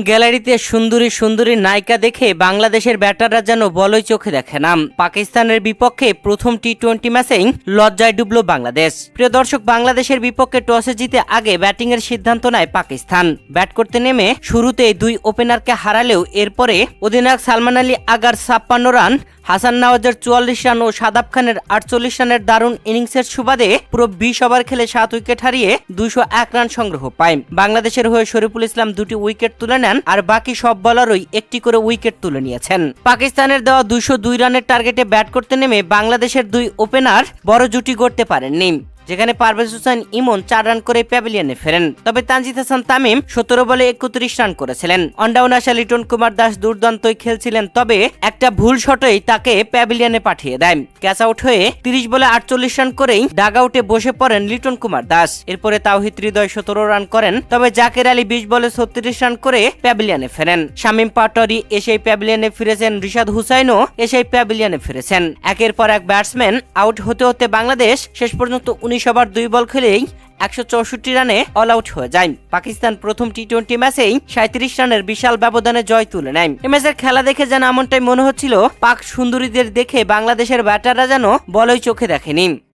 গ্যালারিতে সুন্দরী সুন্দরী নায়িকা দেখে বাংলাদেশের ব্যাটাররা যেন বলই চোখে দেখে না। পাকিস্তানের বিপক্ষে প্রথম টি-20 ম্যাচেই লজ্জায় ডুবল বাংলাদেশ। প্রিয় দর্শক, বাংলাদেশের বিপক্ষে টসে জিতে আগে ব্যাটিংয়ের সিদ্ধান্ত নেয় পাকিস্তান। ব্যাট করতে নেমে শুরুতেই দুই ওপেনারকে হারালেও এরপরে অধিনায়ক সালমান আলী আগার 56 রান, হাসান নওয়াজের 44 রান ও শাদাব খানের 48 রানের দারুণ ইনিংসের সুবাদে পুরো 20 ওভার খেলে 7 উইকেট হারিয়ে 201 রান সংগ্রহ পায়। বাংলাদেশের হয়ে শরীফুল ইসলাম 2টি উইকেট তুলে নেন, আর বাকি সব বোলারই একটি করে উইকেট তুলে নিয়েছেন। পাকিস্তানের দেওয়া 202 রানের টার্গেটে ব্যাট করতে নেমে বাংলাদেশের দুই ওপেনার বড় জুটি গড়তে পারেননি, যেখানে পারভেজ হোসেন ইমন 4 রান করে প্যাভিলিয়নে ফেরেন। তবে তানজিদ হাসান তামিম 17 বলে 31 রান করেছিলেন। অনডাউন আসা লিটন কুমার দাস দুর্দান্তই খেলছিলেন, তবে একটা ভুল শটেই তাকে প্যাভিলিয়নে পাঠিয়ে দেয়। ক্যাচ আউট হয়ে 30 বলে 48 রান করেই ডাগ আউটে বসে পড়েন লিটন কুমার দাস। এরপরে তাওহিদ হৃদয় 17 রান করেন, তবে জাকের আলী 20 বলে 36 রান করে প্যাভিলিয়নে ফেরেন। শামীম পাটোয়ারি এসেই প্যাভিলিয়নে ফিরেছেন, রিশাদ হুসাইনও এসেই প্যাভিলিয়নে ফিরেছেন। একের পর এক ব্যাটসম্যান আউট হতে হতে বাংলাদেশ শেষ পর্যন্ত 19 ওভার 2 বল খেলেই 164 রানে অল আউট হয়ে যায়। পাকিস্তান প্রথম টি-20 ম্যাচেই 37 রানের বিশাল ব্যবধানে জয় তুলে নেয়। এই ম্যাচের খেলা দেখে যেন এমনটাই মনে হচ্ছিল, পাক সুন্দরীদের দেখে বাংলাদেশের ব্যাটাররা যেন বলই চোখে দেখেনি।